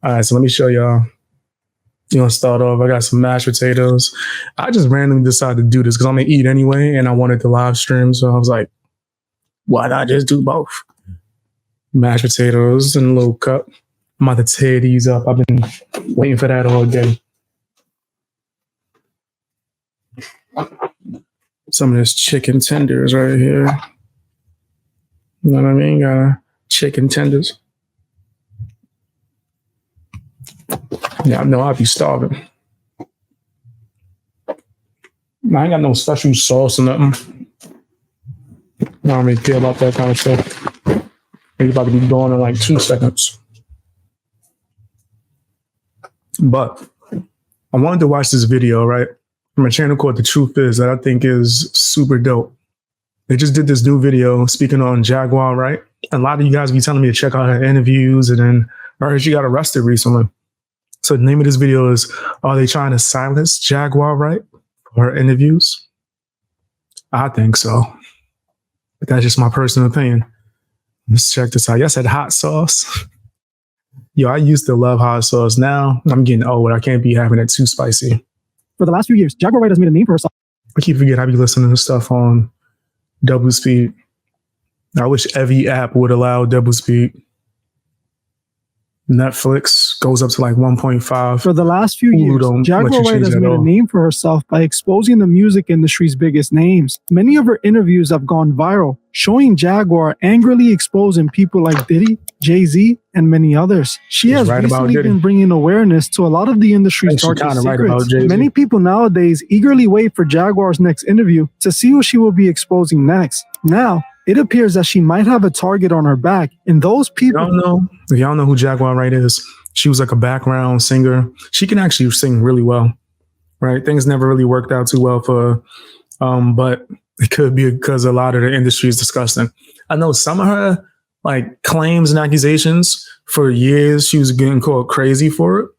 All right, so let me show y'all. You want to start off? I got some mashed potatoes. I just randomly decided to do this because I'm going to eat anyway, and I wanted to live stream. So I was like, why not just do both? Mashed potatoes in a little cup. I'm about to tear these up. I've been waiting for that all day. Some of this chicken tenders right here. You know what I mean? Got chicken tenders. Yeah, I know I'd be starving. I ain't got no special sauce or nothing. I don't really care about that kind of stuff. It's about to be gone in like 2 seconds. But I wanted to watch this video, right? From a channel called The Truth Is that I think is super dope. They just did this new video speaking on Jaguar Wright. A lot of you guys be telling me to check out her interviews, and then I heard she got arrested recently. So the name of this video is, are they trying to silence Jaguar Wright for her interviews? I think so. But that's just my personal opinion. Let's check this out. Y'all said hot sauce. Yo, I used to love hot sauce. Now I'm getting old. I can't be having it too spicy. For the last few years, Jaguar Wright has made a name for herself. I keep forgetting I be listening to stuff on double speed. I wish every app would allow double speed. Netflix goes up to like 1.5. For the last few years, Jaguar Wright has made a name for herself by exposing the music industry's biggest names. Many of her interviews have gone viral, showing Jaguar angrily exposing people like Diddy, Jay-Z, and many others. She has recently been bringing awareness to a lot of the industry's darkest secrets. Many people nowadays eagerly wait for Jaguar's next interview to see who she will be exposing next. Now, it appears that she might have a target on her back, and those people... Y'all know who Jaguar Wright is. She was like a background singer. She can actually sing really well, right? Things never really worked out too well for her, but it could be because a lot of the industry is disgusting. I know some of her like claims and accusations for years, she was getting called crazy for it.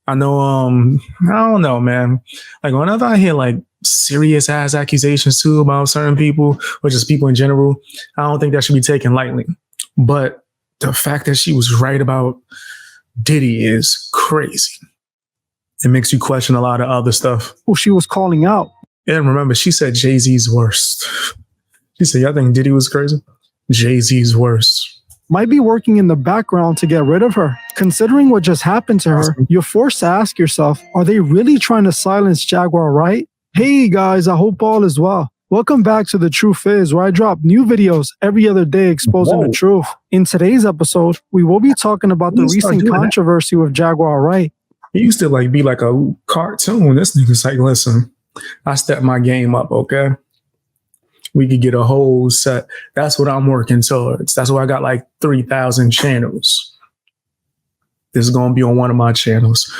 I know, I don't know, man. Like whenever I hear like serious ass accusations too about certain people or just people in general, I don't think that should be taken lightly. But the fact that she was right about Diddy is crazy. It makes you question a lot of other stuff. Who she was calling out. And remember, she said Jay-Z's worst. She said, y'all think Diddy was crazy? Jay-Z's worst. Might be working in the background to get rid of her. Considering what just happened to her, you're forced to ask yourself, are they really trying to silence Jaguar Wright? Hey guys, I hope all is well. Welcome back to The Truth Is, where I drop new videos every other day exposing the truth. In today's episode, we will be talking about the recent controversy with Jaguar Wright. He used to like be like a cartoon. This nigga's like, listen, I stepped my game up, okay? We could get a whole set. That's what I'm working towards. That's why I got like 3,000 channels. This is going to be on one of my channels.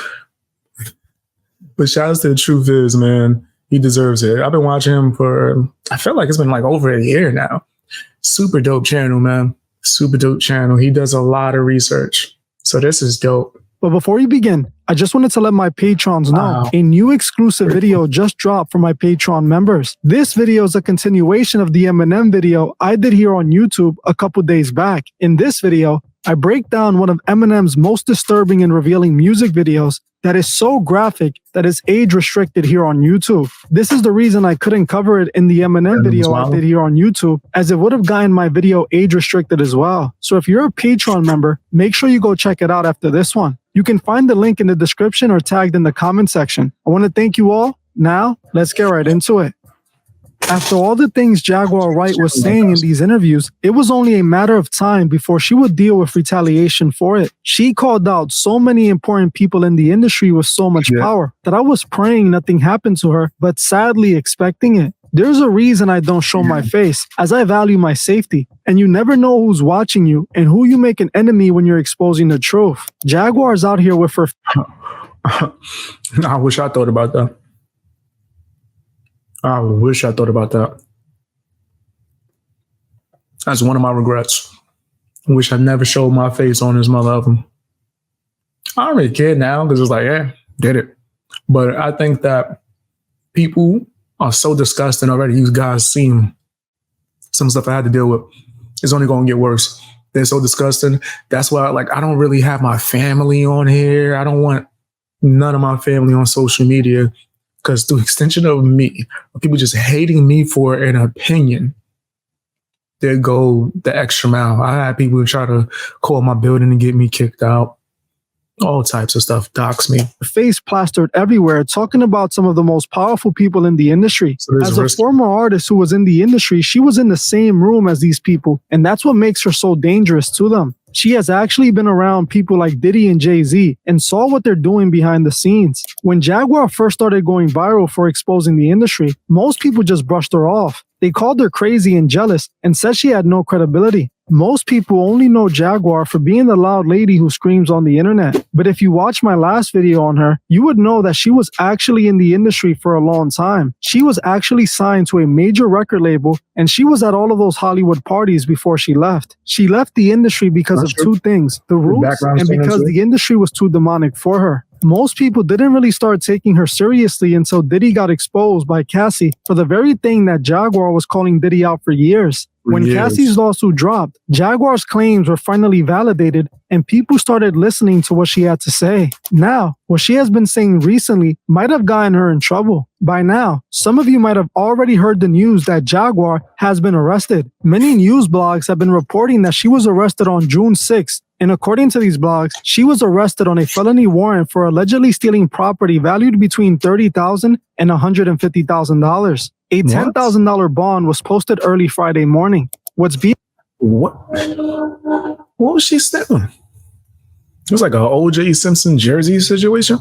But shout out to The Truth Is, man. He deserves it. I've been watching him for, I feel like it's been like over a year now. Super dope channel, man. Super dope channel. He does a lot of research. So this is dope. But before we begin, I just wanted to let my patrons know a new exclusive video just dropped for my Patreon members. This video is a continuation of the Eminem video I did here on YouTube a couple days back. In this video, I break down one of Eminem's most disturbing and revealing music videos that is so graphic that is age restricted here on YouTube. This is the reason I couldn't cover it in the Eminem video I did here on YouTube, as it would have gotten my video age restricted as well. So if you're a Patreon member, make sure you go check it out after this one. You can find the link in the description or tagged in the comment section. I want to thank you all. Now, let's get right into it. After all the things Jaguar Wright was saying in these interviews, it was only a matter of time before she would deal with retaliation for it. She called out so many important people in the industry with so much power that I was praying nothing happened to her, but sadly expecting it. There's a reason I don't show my face, as I value my safety, and you never know who's watching you and who you make an enemy when you're exposing the truth. Jaguar's out here with her... I wish I thought about that. I wish I thought about that. That's one of my regrets. I wish I never showed my face on this mother album. I don't really care now because it's like, yeah, did it. But I think that people are so disgusting already. You guys seen some stuff I had to deal with. It's only going to get worse. They're so disgusting. That's why, like, I don't really have my family on here. I don't want none of my family on social media because through extension of me, people just hating me for an opinion, they go the extra mile. I had people who try to call my building and get me kicked out. All types of stuff, dox me. Face plastered everywhere, talking about some of the most powerful people in the industry. So as a former artist who was in the industry, she was in the same room as these people, and that's what makes her so dangerous to them. She has actually been around people like Diddy and Jay-Z and saw what they're doing behind the scenes. When Jaguar first started going viral for exposing the industry, most people just brushed her off. They called her crazy and jealous and said she had no credibility. Most people only know Jaguar for being the loud lady who screams on the internet. But if you watch my last video on her, you would know that she was actually in the industry for a long time. She was actually signed to a major record label, and she was at all of those Hollywood parties before she left. She left the industry because of two things: the roots and because the industry was too demonic for her. Most people didn't really start taking her seriously until Diddy got exposed by Cassie for the very thing that Jaguar was calling Diddy out for years. When Cassie's lawsuit dropped, Jaguar's claims were finally validated and people started listening to what she had to say. Now, what she has been saying recently might have gotten her in trouble. By now, some of you might have already heard the news that Jaguar has been arrested. Many news blogs have been reporting that she was arrested on June 6th. And according to these blogs, she was arrested on a felony warrant for allegedly stealing property valued between $30,000 and $150,000. A $10,000 bond was posted early Friday morning. What was she stealing? It was like a O.J. Simpson jersey situation.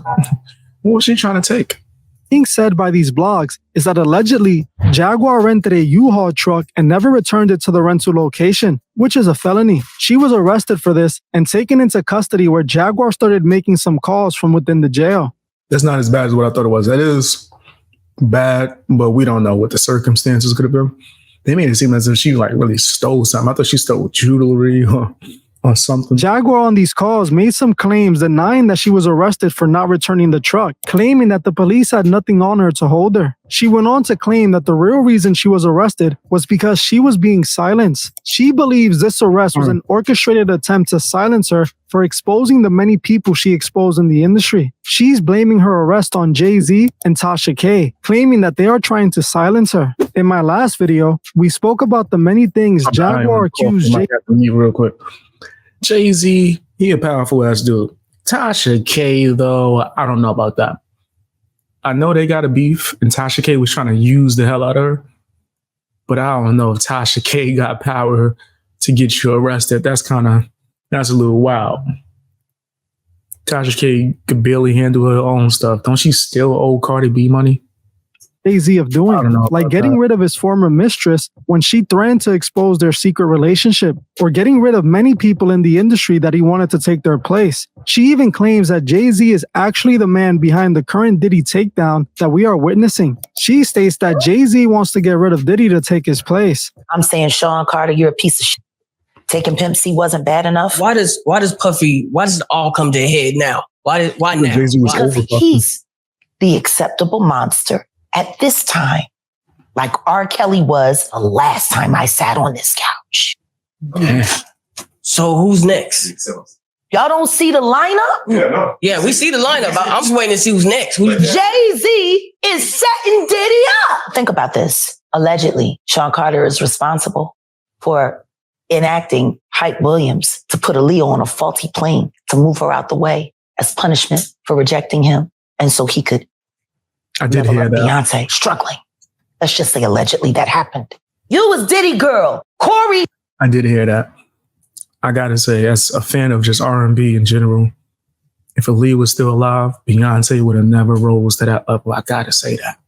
What was she trying to take? Being said by these blogs is that allegedly Jaguar rented a U-Haul truck and never returned it to the rental location, which is a felony. She was arrested for this and taken into custody, where Jaguar started making some calls from within the jail. That's not as bad as what I thought it was. That is bad, but we don't know what the circumstances could have been. They made it seem as if she like really stole something. I thought she stole jewelry or something. Jaguar on these calls made some claims denying that she was arrested for not returning the truck, claiming that the police had nothing on her to hold her. She went on to claim that the real reason she was arrested was because she was being silenced. She believes this arrest was an orchestrated attempt to silence her for exposing the many people she exposed in the industry. She's blaming her arrest on Jay-Z and Tasha K, claiming that they are trying to silence her. In my last video, we spoke about the many things Jaguar accused Jay-Z. Real quick. Jay-Z, he a powerful ass dude. Tasha K, though, I don't know about that. I know they got a beef, and Tasha K was trying to use the hell out of her. But I don't know if Tasha K got power to get you arrested. That's a little wild. Tasha K could barely handle her own stuff. Don't she still owe Cardi B money? Jay-Z of doing, like getting rid of his former mistress when she threatened to expose their secret relationship, or getting rid of many people in the industry that he wanted to take their place. She even claims that Jay-Z is actually the man behind the current Diddy takedown that we are witnessing. She states that Jay-Z wants to get rid of Diddy to take his place. I'm saying, Sean Carter, you're a piece of shit. Taking Pimp C wasn't bad enough. Why does it all come to a head now? Why now? Because he's the acceptable monster at this time, like R. Kelly was the last time I sat on this couch. Yeah. So who's next? Y'all don't see the lineup? Yeah, we see the lineup. I'm just waiting to see who's next. Jay-Z is setting Diddy up. Think about this. Allegedly, Sean Carter is responsible for enacting Hype Williams to put Aaliyah on a faulty plane to move her out the way as punishment for rejecting him. And so he could I did hear that. Beyonce struggling. Let's just say allegedly that happened. You was Diddy girl. Corey. I did hear that. I gotta say, as a fan of just R&B in general, if Aaliyah was still alive, Beyonce would have never rose to that level. I gotta say that.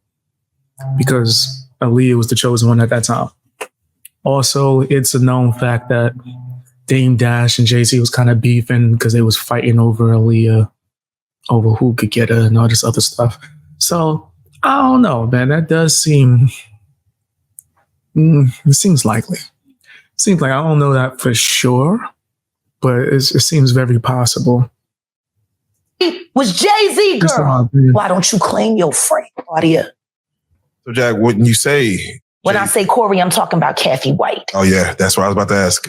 Because Aaliyah was the chosen one at that time. Also, it's a known fact that Dame Dash and Jay-Z was kind of beefing because they was fighting over Aaliyah, over who could get her and all this other stuff. So, I don't know, man. That does seem... it seems likely. Seems like I don't know that for sure, but it seems very possible. Was Jay-Z girl. Why don't you claim your friend, Claudia? So, Jack, wouldn't you say... When I say Corey, I'm talking about Kathy White. Oh, yeah. That's what I was about to ask.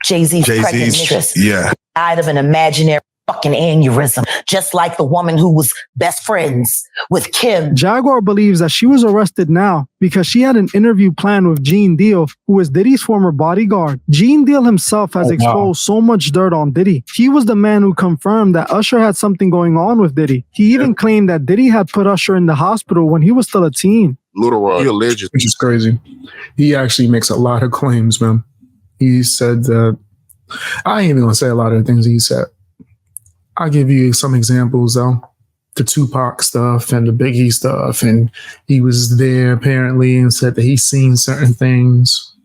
Jay-Z's pregnant mistress. Yeah. Died of an imaginary fucking aneurysm, just like the woman who was best friends with Kim. Jaguar believes that she was arrested now because she had an interview planned with Gene Deal, who is Diddy's former bodyguard. Gene Deal himself has exposed so much dirt on Diddy. He was the man who confirmed that Usher had something going on with Diddy. He even claimed that Diddy had put Usher in the hospital when he was still a teen. Little he alleged, which is crazy. He actually makes a lot of claims, man. He said that I ain't even gonna say a lot of the things he said. I'll give you some examples though. The Tupac stuff and the Biggie stuff, and he was there apparently and said that he's seen certain things.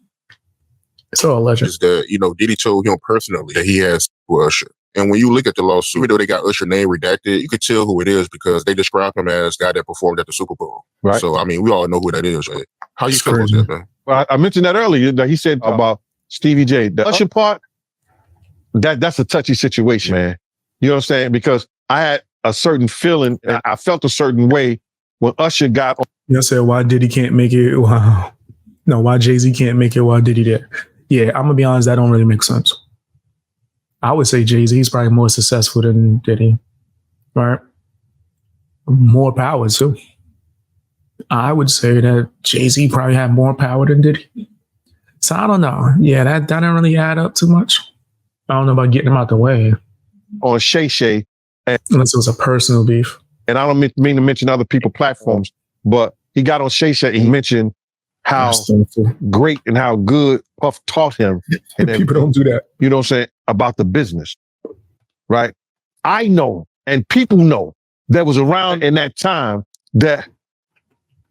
It's all alleged. is that, you know, Diddy told him personally that he has for Usher. And when you look at the lawsuit, even though they got Usher name redacted, you could tell who it is because they describe him as the guy that performed at the Super Bowl. Right. So, I mean, we all know who that is, right? How you It's feel about crazy. that, man? Well, I mentioned that earlier. That he said about Stevie J. The Usher part, that's a touchy situation, man. You know what I'm saying? Because I had a certain feeling, and I felt a certain way when Usher got on. You said why Diddy can't make it? Wow. No, why Jay-Z can't make it? Why Diddy did? Yeah, I'm gonna be honest. That don't really make sense. I would say Jay-Z is probably more successful than Diddy, right? More power too. I would say that Jay-Z probably had more power than Diddy. So I don't know. Yeah, that didn't really add up too much. I don't know about getting him out the way. On Shay Shay, Unless it was a personal beef. and I don't mean to mention other people's platforms, but he got on Shay Shay and he mentioned how great and how good Puff taught him. And People don't do that. You know what I'm saying? About the business, right? I know, and people know that was around in that time that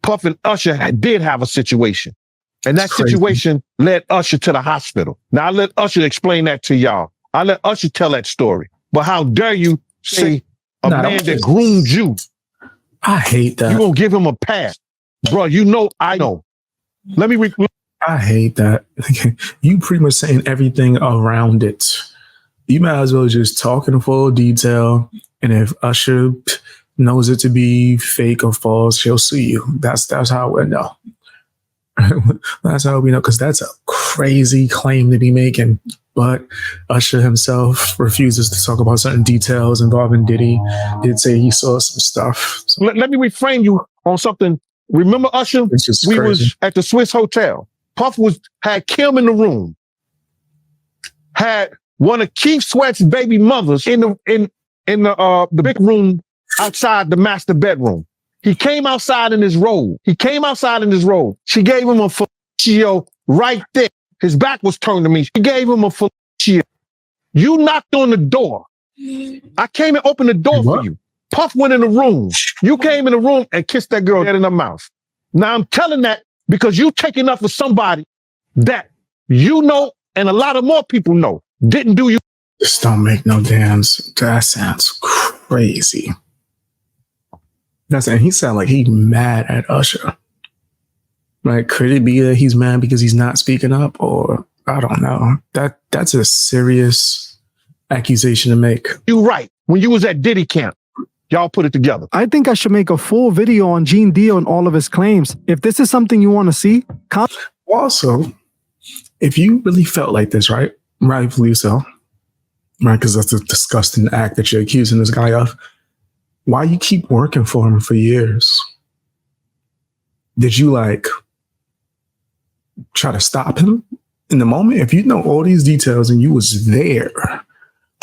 Puff and Usher did have a situation. And that situation led Usher to the hospital. Now, I let Usher explain that to y'all. I let Usher tell that story. But how dare you say a man that groomed you? I hate that. You gonna give him a pass. Bro, you know, I know. Let me I hate that. You pretty much saying everything around it. You might as well just talk in full detail. And if Usher knows it to be fake or false, she'll sue you. That's how we know. That's how we know, because that's a crazy claim to be making. But Usher himself refuses to talk about certain details involving Diddy. Did say he saw some stuff. So let me reframe you on something. Remember Usher? it's just We crazy. was at the Swiss Hotel. Puff had Kim in the room. Had one of Keith Sweat's baby mothers in the big room outside the master bedroom. He came outside in his robe. She gave him a fellatio right there. His back was turned to me. She gave him a fellatio. You knocked on the door. I came and opened the door for you. Puff went in the room. You came in the room and kissed that girl dead in her mouth. Now I'm telling that because you taking up for somebody that you know and a lot of more people know didn't do you. This don't make no damn sense. That sounds crazy. And he sound like he's mad at Usher. Like, could it be that he's mad because he's not speaking up? Or I don't know. That's a serious accusation to make. You right. When you was at Diddy camp, y'all put it together. I think I should make a full video on Gene Deal and all of his claims. If this is something you want to see, Also, if you really felt like this, right? Rightfully so. Right? Because that's a disgusting act that you're accusing this guy of. Why you keep working for him for years? Did you try to stop him in the moment? If you know all these details and you was there,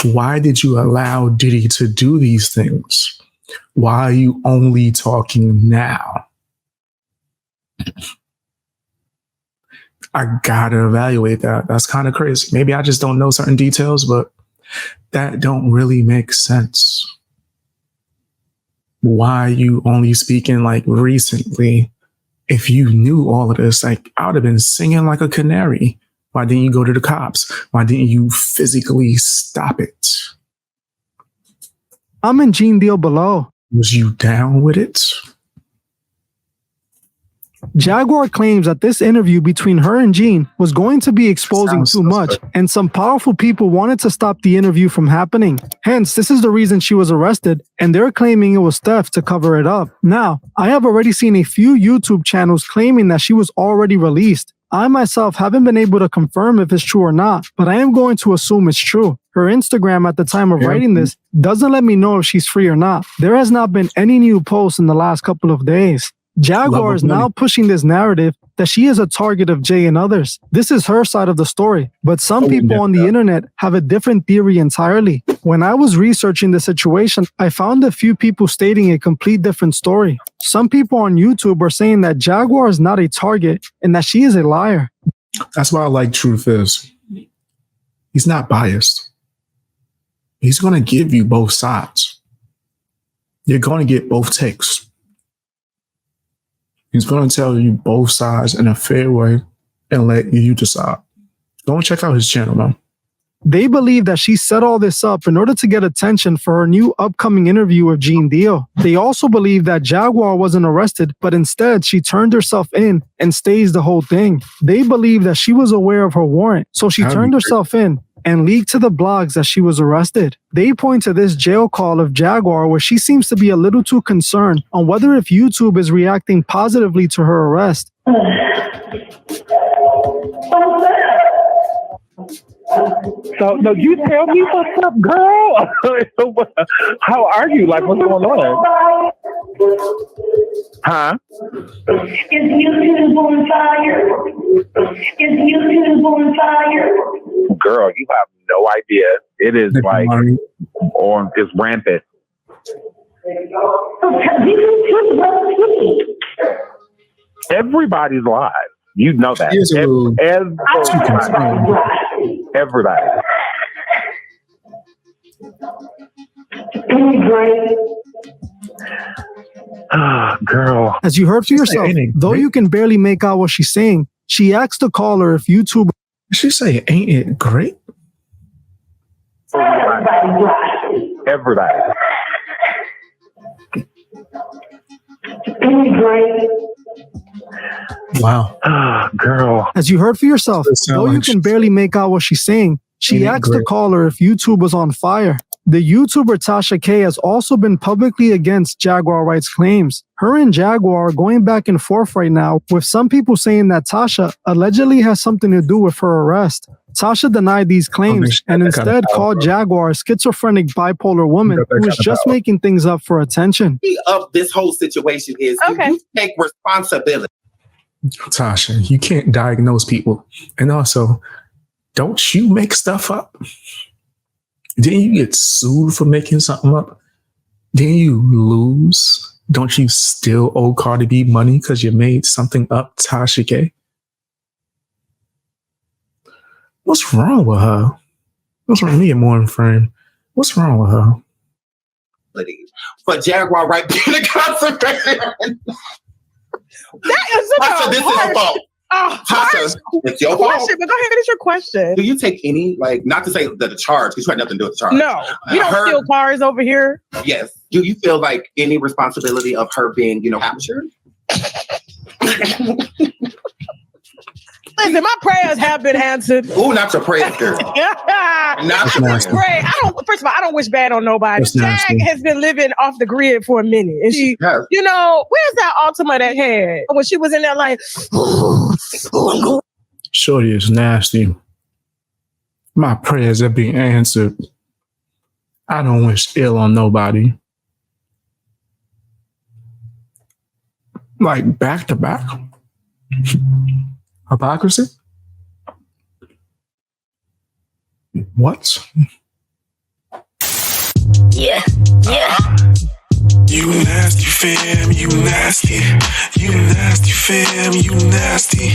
why did you allow Diddy to do these things? Why are you only talking now? I gotta evaluate that. That's kind of crazy. Maybe I just don't know certain details, but that don't really make sense. Why are you only speaking recently? If you knew all of this, I would have been singing like a canary. Why didn't you go to the cops? Why didn't you physically stop it? I'm in Gene Deal below. Was you down with it? Jaguar claims that this interview between her and Gene was going to be exposing too much, and some powerful people wanted to stop the interview from happening. Hence, this is the reason she was arrested, and they're claiming it was theft to cover it up. Now, I have already seen a few YouTube channels claiming that she was already released. I myself haven't been able to confirm if it's true or not, but I am going to assume it's true. Her Instagram at the time of writing this doesn't let me know if she's free or not. There has not been any new posts in the last couple of days. Jaguar is now pushing this narrative that she is a target of Jay and others. This is her side of the story, but some people on the internet have a different theory entirely. When I was researching the situation, I found a few people stating a complete different story. Some people on YouTube are saying that Jaguar is not a target and that she is a liar. That's why I like Truth is. He's not biased. He's going to give you both sides. You're going to get both takes. He's going to tell you both sides in a fair way and let you decide. Go and check out his channel, man. They believe that she set all this up in order to get attention for her new upcoming interview with Gene Deal. They also believe that Jaguar wasn't arrested, but instead she turned herself in and staged the whole thing. They believe that she was aware of her warrant, so she turned herself in and leaked to the blogs that she was arrested. They point to this jail call of Jaguar where she seems to be a little too concerned on whether if YouTube is reacting positively to her arrest. So, no, you tell me what's up, girl. How are you? Like, what's going on? Huh? Is YouTube on fire? Is YouTube on fire? Girl, you have no idea. It is like, it's rampant. Everybody's live. You know that. Everybody. Girl. As you heard for yourself, though you can barely make out what she's saying, she asked the caller if YouTube. She say, "Ain't it great?" Everybody. Wow. Girl. As you heard for yourself, though you can barely make out what she's saying, she asked the caller if YouTube was on fire. The YouTuber Tasha K has also been publicly against Jaguar Wright's claims. Her and Jaguar are going back and forth right now, with some people saying that Tasha allegedly has something to do with her arrest. Tasha denied these claims and instead called Jaguar a schizophrenic bipolar woman who is just making things up for attention. Of this whole situation is you take responsibility. Tasha, you can't diagnose people. And also, don't you make stuff up? Didn't you get sued for making something up? Didn't you lose? Don't you still owe Cardi B money because you made something up, Tasha K? What's wrong with her? What's wrong with me, Morning Frame? What's wrong with her? For Jaguar Wright being a conservation. That is Tasha, this is your fault. Tasha, it's your fault. But go ahead, it's your question. Do you take any, not to say that the charge, because you had nothing to do with the charge. No, you don't steal cars over here. Yes. Do you feel like any responsibility of her being, captured? Listen, my prayers have been answered. Oh, not your prayers, girl. Not your prayers. First of all, I don't wish bad on nobody. Jag has been living off the grid for a minute. And she, where's that Altima that had? When she was in there like, Shorty is nasty. My prayers are being answered. I don't wish ill on nobody. Like back to back. Hypocrisy? What? Yeah. You nasty fam, you nasty. You nasty fam, you nasty.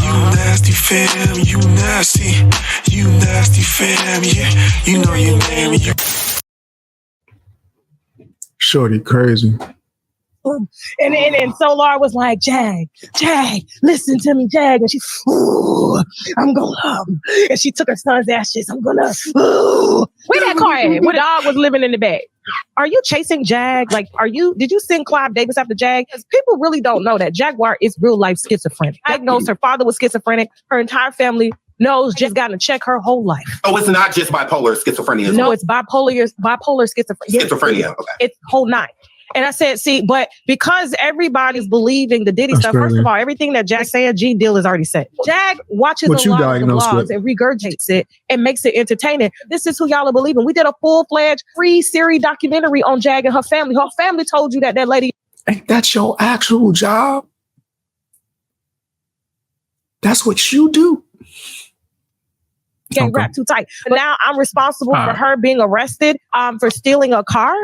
You nasty fam, you nasty. You nasty fam, yeah. You know your name. You. Shorty crazy. And Solar was like, Jag, listen to me, Jag. And she, I'm gonna, and she took her son's ashes. I'm gonna, where that car at? Where the dog was living in the back. Are you chasing Jag? Did you send Clive Davis after Jag? Because people really don't know that Jaguar is real life schizophrenic. Diagnosed, her father was schizophrenic. Her entire family knows, just gotten to check her whole life. Oh, it's not just bipolar schizophrenia. No, it's bipolar schizophrenia. Schizophrenia, okay. It's whole nine. And I said, see, but because everybody's believing the Diddy That's stuff, first crazy. of all, everything that Jag said, G deal is already set. Jag watches What a you lot of the diagnosed blogs with? and regurgitates it and makes it entertaining. This is who y'all are believing. We did a full-fledged free series documentary on Jag and her family. Her family told you that lady. Ain't that your actual job? That's what you do. Can't wrap too tight. But now I'm responsible for her being arrested for stealing a car.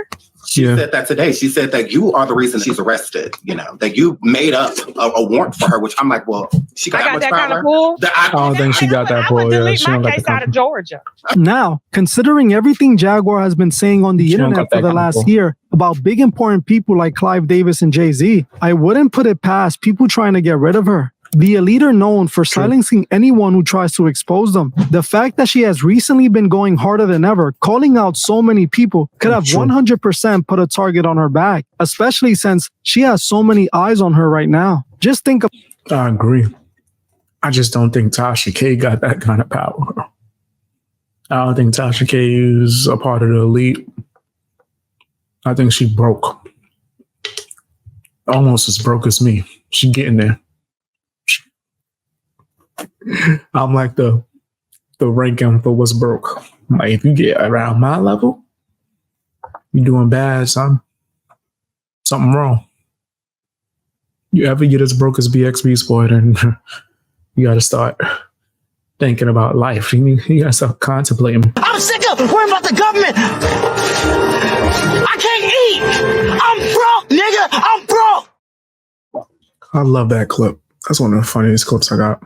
She said that today. She said that you are the reason she's arrested. You know, that you made up a warrant for her, which I'm like, well, she got, I got that power? kind of pull. I don't think she got that pull. Yeah, Delete she my don't got case the out of Georgia. Now, considering everything Jaguar has been saying on the She don't internet got for that the kind of last pull. year about big important people like Clive Davis and Jay-Z, I wouldn't put it past people trying to get rid of her. The elite are known for silencing anyone who tries to expose them. The fact that she has recently been going harder than ever, calling out so many people, could have 100% put a target on her back, especially since she has so many eyes on her right now. Just think of... I agree. I just don't think Tasha K got that kind of power. I don't think Tasha K is a part of the elite. I think she broke. Almost as broke as me. She getting there. I'm like the ranking for what's broke. Like if you get around my level, you doing bad, son. Something wrong. You ever get as broke as BXB's boy, then you got to start thinking about life. You got to start contemplating. I'm sick of worrying about the government. I can't eat. I'm broke, nigga. I'm broke. I love that clip. That's one of the funniest clips I got.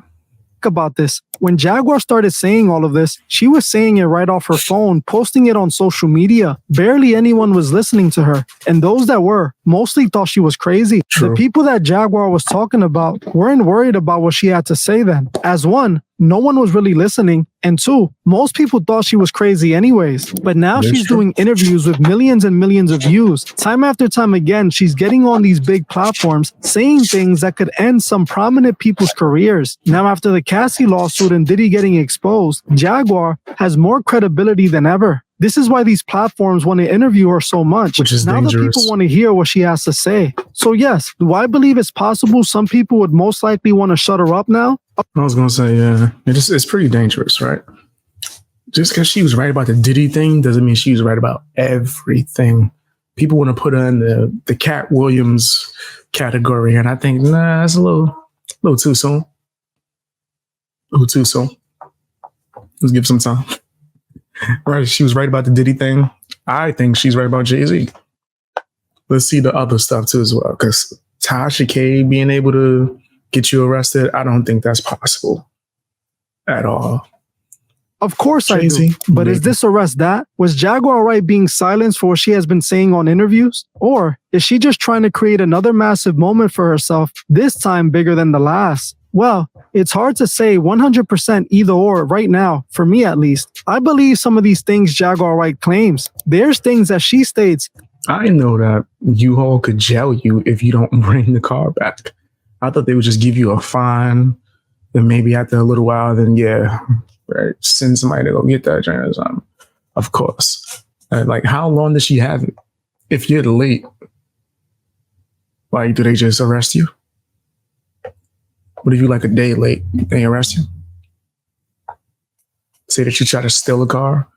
About this. When Jaguar started saying all of this, she was saying it right off her phone, posting it on social media. Barely anyone was listening to her. And those that were mostly thought she was crazy. True. The people that Jaguar was talking about weren't worried about what she had to say then. As one, no one was really listening. And two, most people thought she was crazy anyways. But now she's doing interviews with millions and millions of views. Time after time again, she's getting on these big platforms, saying things that could end some prominent people's careers. Now after the Cassie lawsuit and Diddy getting exposed, Jaguar has more credibility than ever. This is why these platforms want to interview her so much. Which is now dangerous. the people want to hear what she has to say. So yes, do I believe it's possible some people would most likely want to shut her up now? I was going to say, yeah, it's pretty dangerous, right? Just because she was right about the Diddy thing doesn't mean she was right about everything. People want to put her in the Cat Williams category, and I think, nah, that's a little too soon. A little too soon. Let's give some time. Right, she was right about the Diddy thing. I think she's right about Jay-Z. Let's see the other stuff too as well, because Tasha K being able to get you arrested, I don't think that's possible at all. Of course I Jay-Z, do. But is maybe. this arrest that? Was Jaguar Wright being silenced for what she has been saying on interviews? Or is she just trying to create another massive moment for herself, this time bigger than the last? Well, it's hard to say 100% either or right now, for me at least. I believe some of these things Jaguar Wright claims. There's things that she states. I know that U-Haul could jail you if you don't bring the car back. I thought they would just give you a fine, and maybe after a little while, then right, send somebody to go get that joint or something. Of course. Like, how long does she have it? If you're late, like, do they just arrest you? What if you like a day late? They arrest you? Say that you try to steal a car?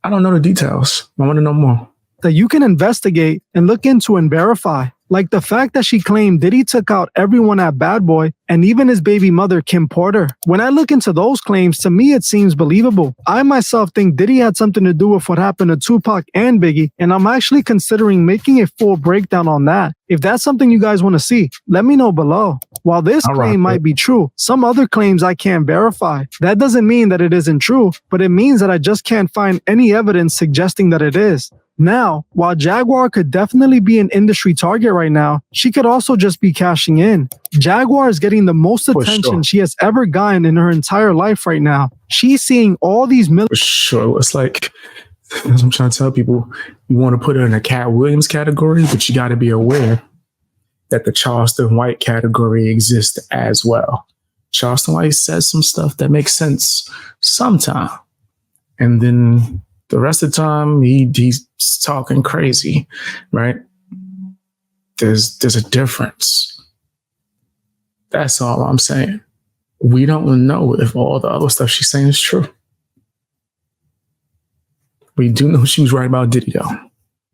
I don't know the details. I want to know more. That you can investigate and look into and verify. Like the fact that she claimed Diddy took out everyone at Bad Boy and even his baby mother, Kim Porter. When I look into those claims, to me, it seems believable. I myself think Diddy had something to do with what happened to Tupac and Biggie, and I'm actually considering making a full breakdown on that. If that's something you guys want to see, let me know below. While this claim might be true, some other claims I can't verify. That doesn't mean that it isn't true, but it means that I just can't find any evidence suggesting that it is. Now, while Jaguar could definitely be an industry target right now, she could also just be cashing in. Jaguar is getting the most attention she has ever gotten in her entire life right now. She's seeing all these For sure. It's like, as I'm trying to tell people, you want to put her in a Cat Williams category, but you got to be aware that the Charleston White category exists as well. Charleston White says some stuff that makes sense sometime. And then the rest of the time, he's talking crazy, right? there's a difference. That's all I'm saying. We don't know if all the other stuff she's saying is true. We do know she was right about Diddy, though.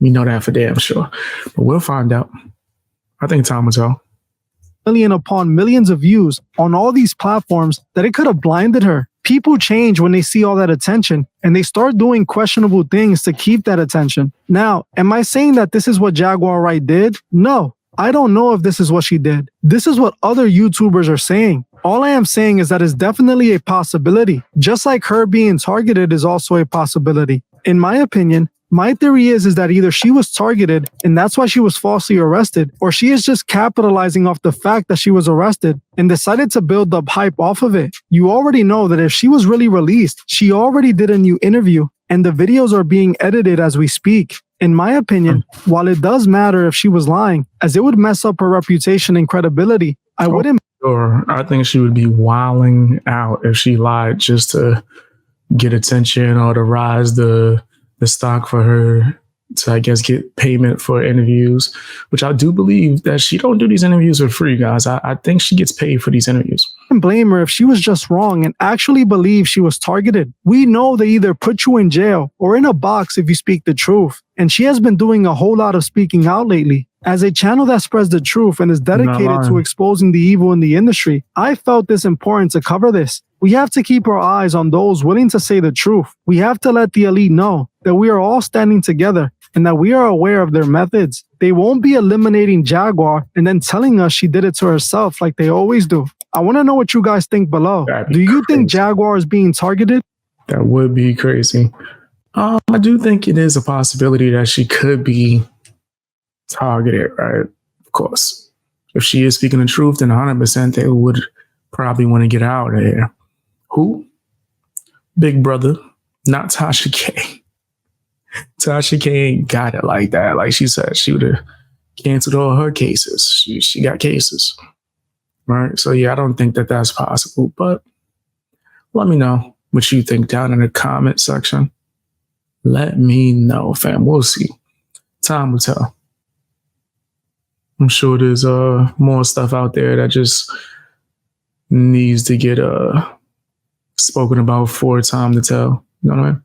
We know that for damn sure. But we'll find out. I think time will tell. Million upon millions of views on all these platforms that it could have blinded her. People change when they see all that attention, and they start doing questionable things to keep that attention. Now, am I saying that this is what Jaguar Wright did? No, I don't know if this is what she did. This is what other YouTubers are saying. All I am saying is that it's definitely a possibility, just like her being targeted is also a possibility. In my opinion, my theory is that either she was targeted and that's why she was falsely arrested, or she is just capitalizing off the fact that she was arrested and decided to build up hype off of it. You already know that if she was really released, she already did a new interview and the videos are being edited as we speak. In my opinion, while it does matter if she was lying, as it would mess up her reputation and credibility, I wouldn't. Sure, I think she would be wilding out if she lied just to get attention or to rise the stock for her to, I guess, get payment for interviews, which I do believe that she don't do these interviews for free, guys. I think she gets paid for these interviews. I can blame her if she was just wrong and actually believe she was targeted. We know they either put you in jail or in a box if you speak the truth. And she has been doing a whole lot of speaking out lately. As a channel that spreads the truth and is dedicated to exposing the evil in the industry, I felt this important to cover this. We have to keep our eyes on those willing to say the truth. We have to let the elite know that we are all standing together and that we are aware of their methods. They won't be eliminating Jaguar and then telling us she did it to herself like they always do. I want to know what you guys think below. Do you think Jaguar is being targeted? That would be crazy. I do think it is a possibility that she could be targeted, right? Of course. If she is speaking the truth, then 100% they would probably want to get out of here. Who? Big Brother, not Tasha K. Tasha K ain't got it like that. Like she said, she would have canceled all her cases. She got cases, right? So yeah, I don't think that that's possible. But let me know what you think down in the comment section. Let me know, fam. We'll see. Time will tell. I'm sure there's more stuff out there that just needs to get spoken about for time to tell. You know what I mean?